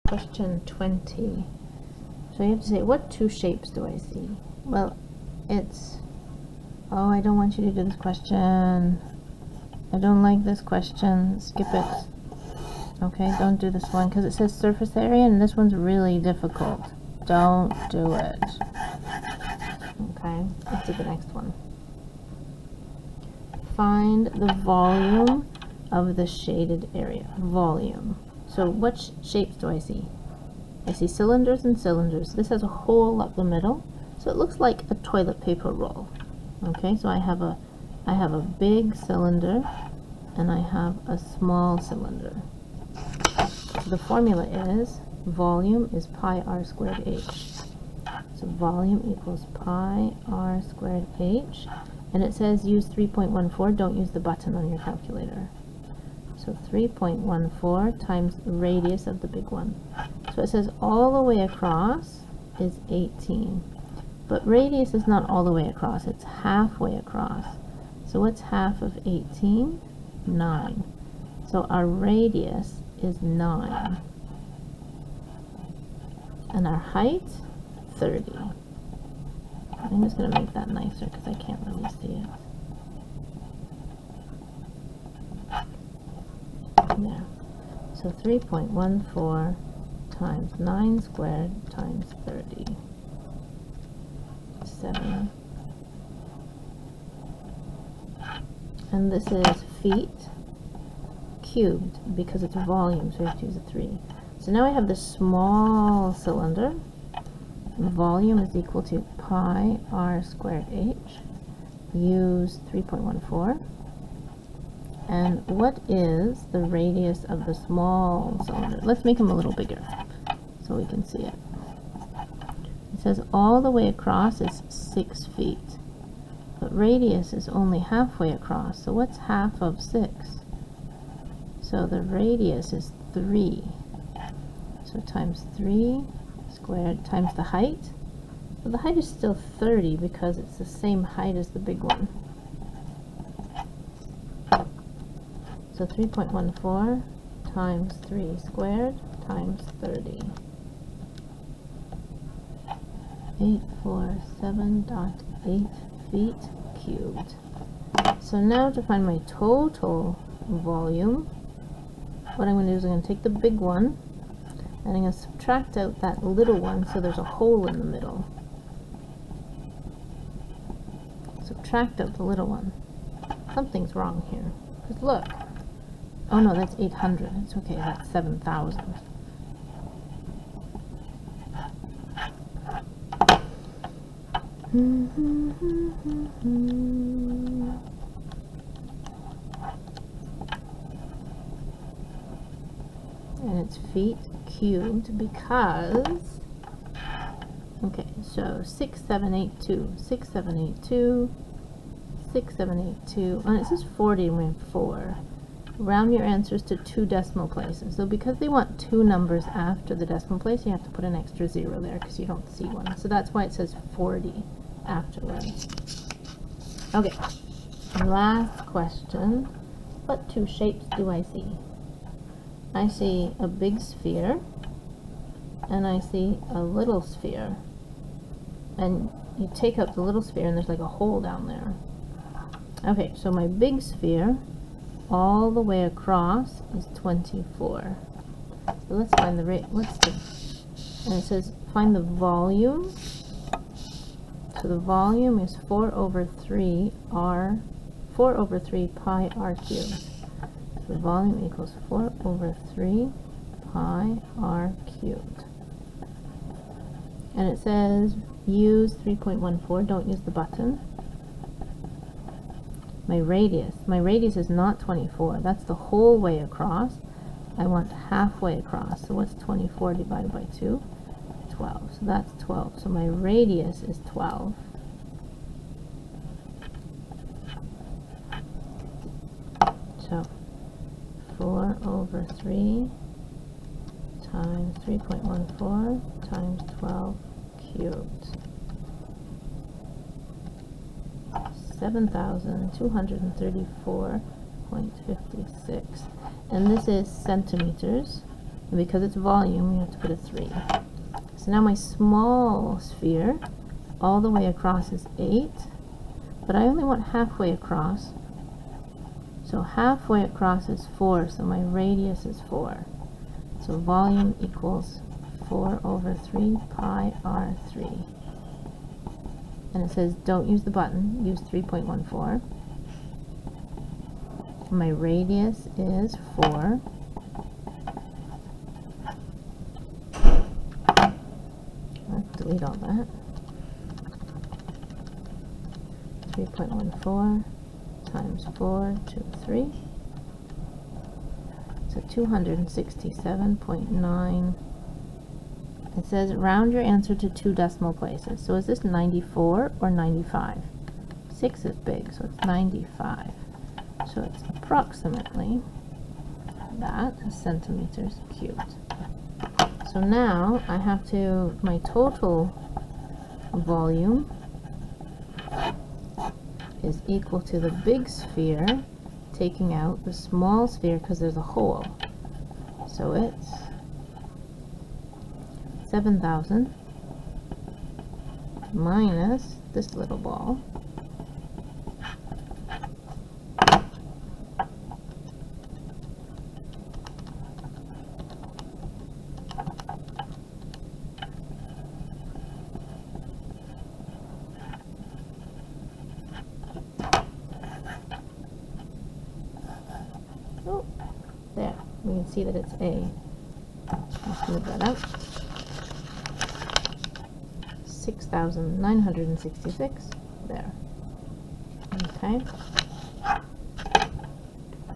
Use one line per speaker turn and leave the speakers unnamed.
Question 20. So you have to say, what two shapes do I see? Well, it's... Oh, I don't want you to do this question. I don't like this question. Skip it. Okay, don't do this one because it says surface area and this one's really difficult. Don't do it. Okay, let's do the next one. Find the volume of the shaded area. Volume. So what shapes do I see? I see cylinders and cylinders. This has a hole up the middle, so it looks like a toilet paper roll. Okay, so I have a big cylinder and I have a small cylinder. So the formula is volume is pi r squared h. So volume equals pi r squared h. And it says use 3.14, don't use the button on your calculator. So 3.14 times the radius of the big one. So it says all the way across is 18. But radius is not all the way across, it's halfway across. So what's half of 18? 9. So our radius is 9. And our height, 30. I'm just going to make that nicer because I can't really see it. There. So 3.14 times 9 squared times 30. 7. And this is feet cubed because it's volume, so we have to use a 3. So now I have this small cylinder. Volume is equal to pi r squared h. Use 3.14. And what is the radius of the small cylinder? Let's make them a little bigger so we can see it. It says all the way across is 6 feet. But radius is only halfway across. So what's half of 6? So the radius is 3. So times 3 squared times the height. So the height is still 30 because it's the same height as the big one. So 3.14 times 3 squared times 30. 847.8 feet cubed. So now to find my total volume, what I'm going to do is I'm going to take the big one and I'm going to subtract out that little one so there's a hole in the middle. Subtract out the little one. Something's wrong here. Because look. Oh no, that's 800. It's okay, that's 7,000. And it's feet cubed because, okay, so 6782, 6782, 6782, and it says 40 and we have 4. Round your answers to 2 decimal places. So because they want 2 numbers after the decimal place, you have to put an extra 0 there because you don't see one. So that's why it says 40 afterwards. Okay, last question. What 2 shapes do I see? I see a big sphere and I see a little sphere. And you take out the little sphere and there's like a hole down there. Okay, so my big sphere all the way across is 24. So let's find the rate. And it says find the volume. So the volume is 4 over 3 pi r cubed. So the volume equals 4 over 3 pi r cubed. And it says use 3.14, don't use the button. My radius is not 24, that's the whole way across. I want halfway across, so what's 24 divided by 2? 12, so that's 12, so my radius is 12. So 4 over 3 times 3.14 times 12 cubed. 7,234.56. And this is centimeters. And because it's volume, you have to put a 3. So now my small sphere all the way across is 8, but I only want halfway across. So halfway across is 4, so my radius is 4. So volume equals 4 over 3 pi r3. And it says don't use the button, use 3.14. My radius is 4. Let's delete all that. 3.14 times 4 to 3. So 267.9. It says round your answer to 2 decimal places. So is this 94 or 95? 6 is big, so it's 95. So it's approximately that centimeters cubed. So now I have to, my total volume is equal to the big sphere taking out the small sphere because there's a hole. So it's 7,000 minus this little ball. Oh, there. We can see that it's A. Let's move that out. 6,966. There. Okay.